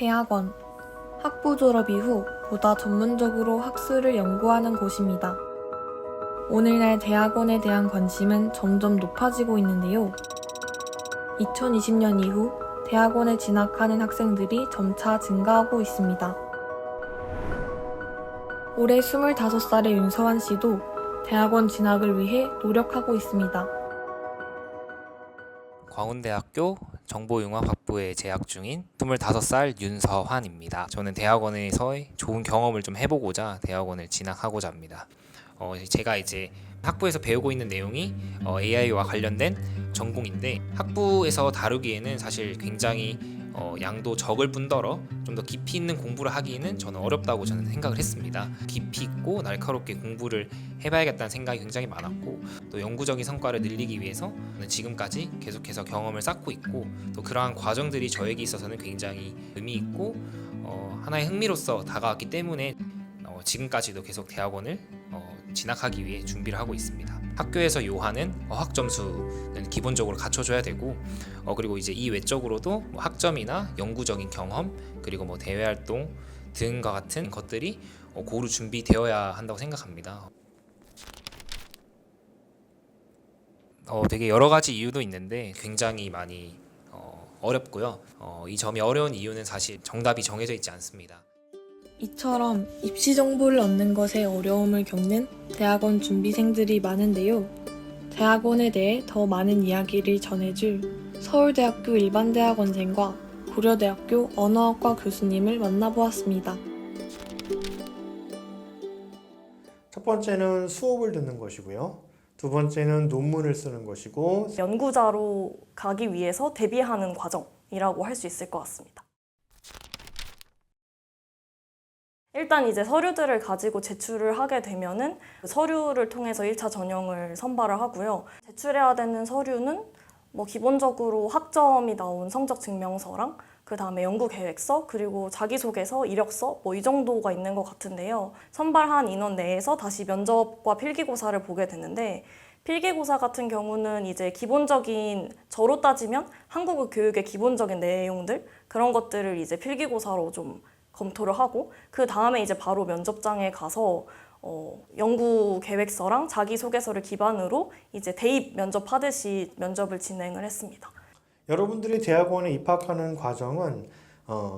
대학원, 학부 졸업 이후 보다 전문적으로 학술을 연구하는 곳입니다. 오늘날 대학원에 대한 관심은 점점 높아지고 있는데요. 2020년 이후 대학원에 진학하는 학생들이 점차 증가하고 있습니다. 올해 25살의 윤서환 씨도 대학원 진학을 위해 노력하고 있습니다. 광운대학교 정보융합학부에 재학 중인 25살 윤서환입니다. 저는 대학원에서의 좋은 경험을 좀 해보고자 대학원을 진학하고자 합니다. 제가 이제 학부에서 배우고 있는 내용이 AI와 관련된 전공인데 학부에서 다루기에는 사실 굉장히 양도 적을 뿐더러 좀 더 깊이 있는 공부를 하기에는 저는 어렵다고 저는 생각을 했습니다. 깊이 있고 날카롭게 공부를 해봐야겠다는 생각이 굉장히 많았고 또 영구적인 성과를 늘리기 위해서 지금까지 계속해서 경험을 쌓고 있고 또 그러한 과정들이 저에게 있어서는 굉장히 의미 있고 하나의 흥미로서 다가왔기 때문에 지금까지도 계속 대학원을 진학하기 위해 준비를 하고 있습니다. 학교에서 요하는 어학 점수는 기본적으로 갖춰줘야 되고 그리고 이제 이 외적으로도 학점이나 영구적인 경험 그리고 대외 활동 등과 같은 것들이 고루 준비되어야 한다고 생각합니다. 되게 여러 가지 이유도 있는데 굉장히 많이 어렵고요. 이 점이 어려운 이유는 사실 정답이 정해져 있지 않습니다. 이처럼 입시 정보를 얻는 것에 어려움을 겪는 대학원 준비생들이 많은데요. 대학원에 대해 더 많은 이야기를 전해줄 서울대학교 일반대학원생과 고려대학교 언어학과 교수님을 만나보았습니다. 첫 번째는 수업을 듣는 것이고요. 두 번째는 논문을 쓰는 것이고 연구자로 가기 위해서 대비하는 과정이라고 할 수 있을 것 같습니다. 일단 이제 서류들을 가지고 제출을 하게 되면은 서류를 통해서 1차 전형을 선발을 하고요. 제출해야 되는 서류는 기본적으로 학점이 나온 성적 증명서랑 그 다음에 연구 계획서 그리고 자기소개서, 이력서 이 정도가 있는 것 같은데요. 선발한 인원 내에서 다시 면접과 필기고사를 보게 되는데 필기고사 같은 경우는 이제 기본적인 저로 따지면 한국어 교육의 기본적인 내용들 그런 것들을 이제 필기고사로 좀 검토를 하고 그 다음에 이제 바로 면접장에 가서 연구 계획서랑 자기소개서를 기반으로 이제 대입 면접하듯이 면접을 진행을 했습니다. 여러분들이 대학원에 입학하는 과정은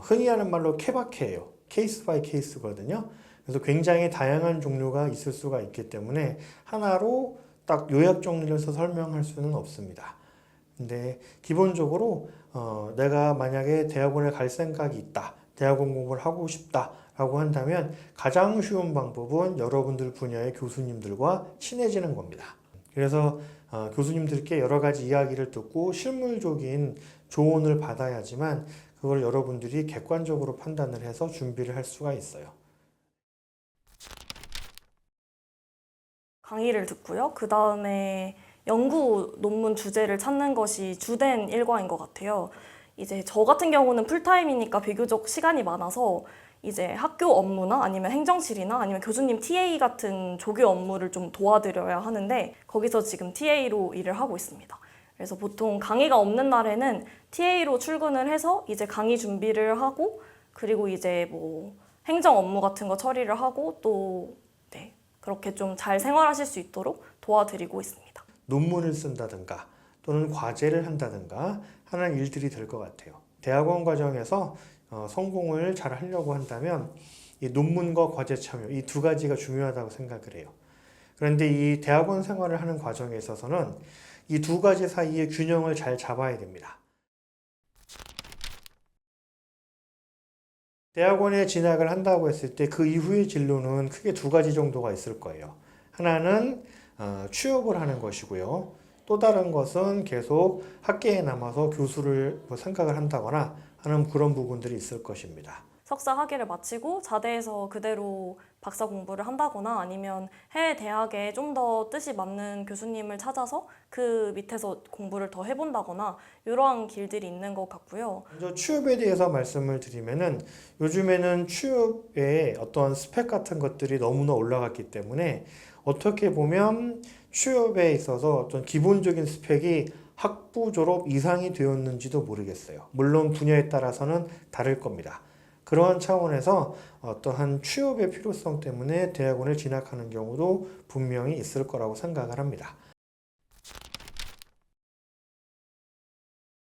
흔히 하는 말로 케바케예요. 케이스 바이 케이스거든요. 그래서 굉장히 다양한 종류가 있을 수가 있기 때문에 하나로 딱 요약 정리를 해서 설명할 수는 없습니다. 근데 기본적으로 내가 만약에 대학원에 갈 생각이 있다. 대학원 공부를 하고 싶다라고 한다면 가장 쉬운 방법은 여러분들 분야의 교수님들과 친해지는 겁니다. 그래서 교수님들께 여러 가지 이야기를 듣고 실물적인 조언을 받아야지만 그걸 여러분들이 객관적으로 판단을 해서 준비를 할 수가 있어요. 강의를 듣고요. 그 다음에 연구 논문 주제를 찾는 것이 주된 일과인 것 같아요. 이제 저 같은 경우는 풀타임이니까 비교적 시간이 많아서 이제 학교 업무나 아니면 행정실이나 아니면 교수님 TA 같은 조교 업무를 좀 도와드려야 하는데 거기서 지금 TA로 일을 하고 있습니다. 그래서 보통 강의가 없는 날에는 TA로 출근을 해서 이제 강의 준비를 하고 그리고 이제 행정 업무 같은 거 처리를 하고 또 그렇게 좀 잘 생활하실 수 있도록 도와드리고 있습니다. 논문을 쓴다든가 또는 과제를 한다든가 하는 일들이 될 것 같아요. 대학원 과정에서 성공을 잘 하려고 한다면 이 논문과 과제 참여 이 두 가지가 중요하다고 생각을 해요. 그런데 이 대학원 생활을 하는 과정에 있어서는 이 두 가지 사이의 균형을 잘 잡아야 됩니다. 대학원에 진학을 한다고 했을 때 그 이후의 진로는 크게 두 가지 정도가 있을 거예요. 하나는 취업을 하는 것이고요. 또 다른 것은 계속 학계에 남아서 교수를 생각을 한다거나 하는 그런 부분들이 있을 것입니다. 석사 학위를 마치고 자대에서 그대로 박사 공부를 한다거나 아니면 해외 대학에 좀 더 뜻이 맞는 교수님을 찾아서 그 밑에서 공부를 더 해본다거나 이러한 길들이 있는 것 같고요. 먼저 취업에 대해서 말씀을 드리면은 요즘에는 취업의 어떤 스펙 같은 것들이 너무나 올라갔기 때문에 어떻게 보면 취업에 있어서 어떤 기본적인 스펙이 학부 졸업 이상이 되었는지도 모르겠어요. 물론 분야에 따라서는 다를 겁니다. 그러한 차원에서 어떠한 취업의 필요성 때문에 대학원을 진학하는 경우도 분명히 있을 거라고 생각을 합니다.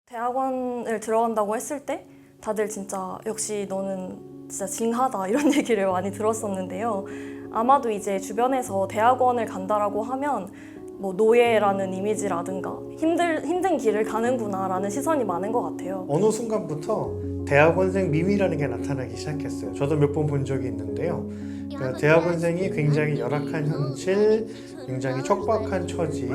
대학원을 들어간다고 했을 때 다들 진짜 역시 너는 진짜 징하다 이런 얘기를 많이 들었었는데요. 아마도 이제 주변에서 대학원을 간다라고 하면 뭐 노예라는 이미지라든가 힘든 길을 가는구나라는 시선이 많은 것 같아요. 어느 순간부터 대학원생 밈이라는 게 나타나기 시작했어요. 저도 몇 번 본 적이 있는데요. 그러니까 대학원생이 굉장히 열악한 현실, 굉장히 척박한 처지,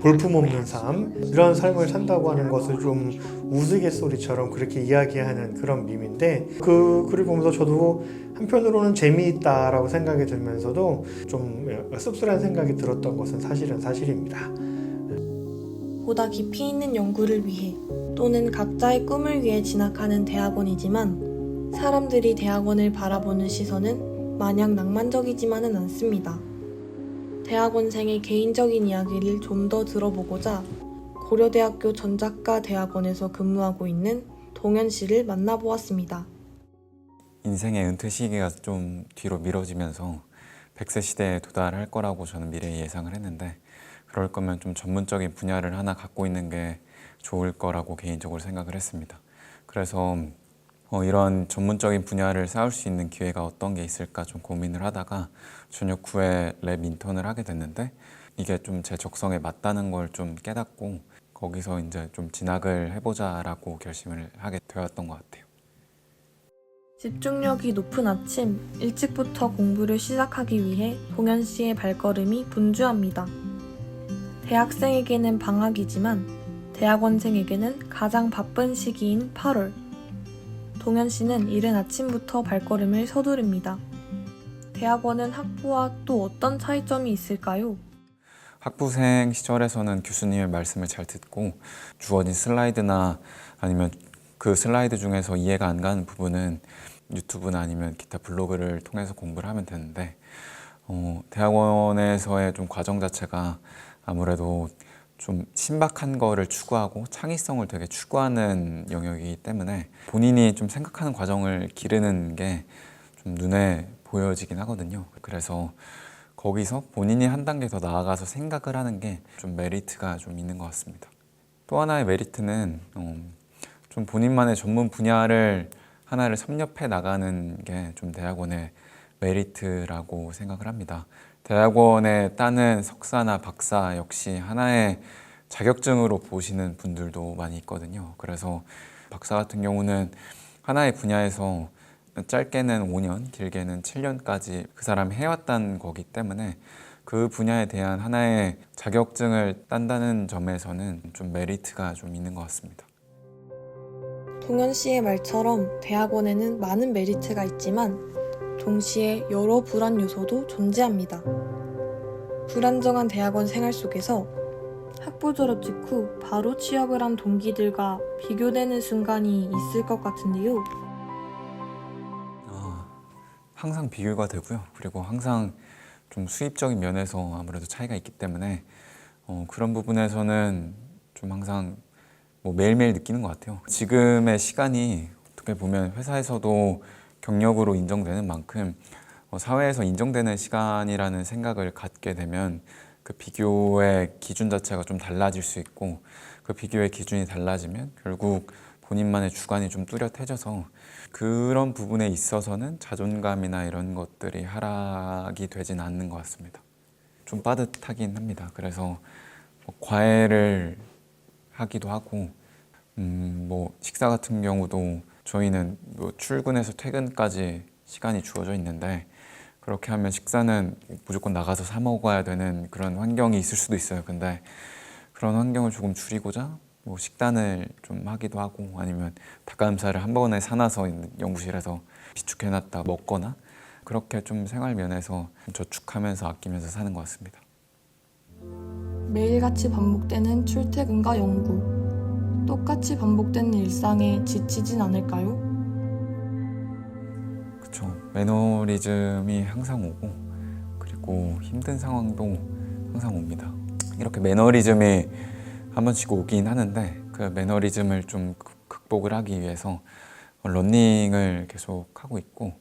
볼품없는 삶, 이런 삶을 산다고 하는 것을 좀 우스갯소리처럼 그렇게 이야기하는 그런 밈인데 그 글을 보면서 저도 한편으로는 재미있다라고 생각이 들면서도 좀 씁쓸한 생각이 들었던 것은 사실입니다. 보다 깊이 있는 연구를 위해 또는 각자의 꿈을 위해 진학하는 대학원이지만 사람들이 대학원을 바라보는 시선은 마냥 낭만적이지만은 않습니다. 대학원생의 개인적인 이야기를 좀 더 들어보고자 고려대학교 전작가 대학원에서 근무하고 있는 동현 씨를 만나보았습니다. 인생의 은퇴 시기가 좀 뒤로 미뤄지면서 100세 시대에 도달할 거라고 저는 미래에 예상을 했는데 그럴 거면 좀 전문적인 분야를 하나 갖고 있는 게 좋을 거라고 개인적으로 생각을 했습니다. 그래서 이런 전문적인 분야를 쌓을 수 있는 기회가 어떤 게 있을까 좀 고민을 하다가 전역 후에 랩 인턴을 하게 됐는데 이게 좀 제 적성에 맞다는 걸 좀 깨닫고 거기서 이제 좀 진학을 해보자라고 결심을 하게 되었던 것 같아요. 집중력이 높은 아침, 일찍부터 공부를 시작하기 위해 동현 씨의 발걸음이 분주합니다. 대학생에게는 방학이지만 대학원생에게는 가장 바쁜 시기인 8월. 동현 씨는 이른 아침부터 발걸음을 서두릅니다. 대학원은 학부와 또 어떤 차이점이 있을까요? 학부생 시절에서는 교수님의 말씀을 잘 듣고 주어진 슬라이드나 아니면 그 슬라이드 중에서 이해가 안 가는 부분은 유튜브나 아니면 기타 블로그를 통해서 공부를 하면 되는데 대학원에서의 좀 과정 자체가 아무래도 좀 신박한 거를 추구하고 창의성을 되게 추구하는 영역이기 때문에 본인이 좀 생각하는 과정을 기르는 게 좀 눈에 보여지긴 하거든요. 그래서 거기서 본인이 한 단계 더 나아가서 생각을 하는 게 좀 메리트가 좀 있는 것 같습니다. 또 하나의 메리트는 좀 본인만의 전문 분야를 하나를 섭렵해 나가는 게 좀 대학원의 메리트라고 생각을 합니다. 대학원에 따는 석사나 박사 역시 하나의 자격증으로 보시는 분들도 많이 있거든요. 그래서 박사 같은 경우는 하나의 분야에서 짧게는 5년, 길게는 7년까지 그 사람이 해왔다는 거기 때문에 그 분야에 대한 하나의 자격증을 딴다는 점에서는 좀 메리트가 좀 있는 것 같습니다. 동현 씨의 말처럼 대학원에는 많은 메리트가 있지만 동시에 여러 불안 요소도 존재합니다. 불안정한 대학원 생활 속에서 학부 졸업 직후 바로 취업을 한 동기들과 비교되는 순간이 있을 것 같은데요. 항상 비교가 되고요. 그리고 항상 좀 수입적인 면에서 아무래도 차이가 있기 때문에 그런 부분에서는 좀 항상 매일매일 느끼는 것 같아요. 지금의 시간이 어떻게 보면 회사에서도 경력으로 인정되는 만큼 사회에서 인정되는 시간이라는 생각을 갖게 되면 그 비교의 기준 자체가 좀 달라질 수 있고 그 비교의 기준이 달라지면 결국 본인만의 주관이 좀 뚜렷해져서 그런 부분에 있어서는 자존감이나 이런 것들이 하락이 되진 않는 것 같습니다. 좀 빠듯하긴 합니다. 그래서 과외를 하기도 하고 식사 같은 경우도 저희는 출근해서 퇴근까지 시간이 주어져 있는데 그렇게 하면 식사는 무조건 나가서 사 먹어야 되는 그런 환경이 있을 수도 있어요. 근데 그런 환경을 조금 줄이고자 식단을 좀 하기도 하고 아니면 닭가슴살을 한 번에 사놔서 연구실에서 비축해놨다 먹거나 그렇게 좀 생활 면에서 저축하면서 아끼면서 사는 것 같습니다. 매일같이 반복되는 출퇴근과 연구. 똑같이 반복되는 일상에 지치진 않을까요? 그렇죠. 매너리즘이 항상 오고 그리고 힘든 상황도 항상 옵니다. 이렇게 매너리즘이 한 번씩 오긴 하는데 그 매너리즘을 좀 극복을 하기 위해서 러닝을 계속 하고 있고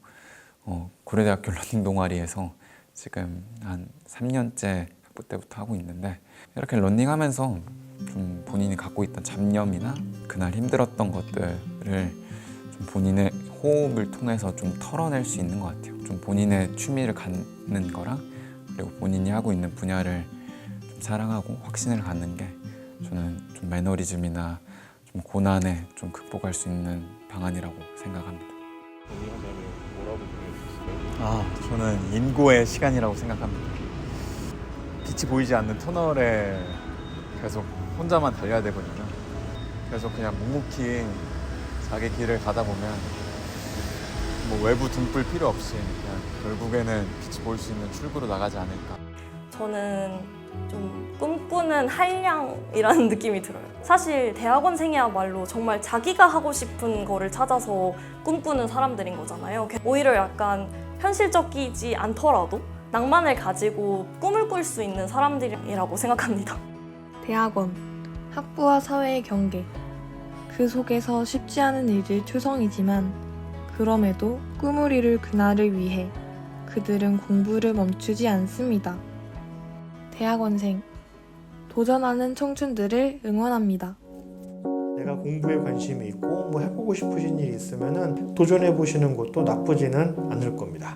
고려대학교 러닝 동아리에서 지금 한 3년째 학부 때부터 하고 있는데 이렇게 러닝하면서 좀 본인이 갖고 있던 잡념이나 그날 힘들었던 것들을 좀 본인의 호흡을 통해서 좀 털어낼 수 있는 것 같아요. 좀 본인의 취미를 갖는 거랑 그리고 본인이 하고 있는 분야를 좀 사랑하고 확신을 갖는 게 저는 좀 매너리즘이나 좀 고난에 좀 극복할 수 있는 방안이라고 생각합니다. 저는 인고의 시간이라고 생각합니다. 빛이 보이지 않는 터널에 계속 혼자만 달려야 되거든요. 그래서 그냥 묵묵히 자기 길을 가다 보면 뭐 외부 등불 필요 없이 그냥 결국에는 빛이 보일 수 있는 출구로 나가지 않을까. 저는 좀 꿈꾸는 한량이라는 느낌이 들어요. 사실 대학원생이야말로 정말 자기가 하고 싶은 거를 찾아서 꿈꾸는 사람들인 거잖아요. 오히려 약간 현실적이지 않더라도 낭만을 가지고 꿈을 꿀 수 있는 사람들이라고 생각합니다. 대학원, 학부와 사회의 경계. 그 속에서 쉽지 않은 일들 초성이지만 그럼에도 꿈을 이룰 그날을 위해 그들은 공부를 멈추지 않습니다. 대학원생, 도전하는 청춘들을 응원합니다. 내가 공부에 관심이 있고 뭐 해보고 싶으신 일이 있으면은 도전해 보시는 것도 나쁘지는 않을 겁니다.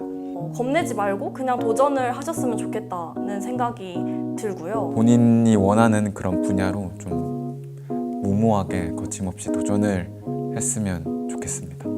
겁내지 말고 그냥 도전을 하셨으면 좋겠다는 생각이 들고요. 본인이 원하는 그런 분야로 좀 무모하게 거침없이 도전을 했으면 좋겠습니다.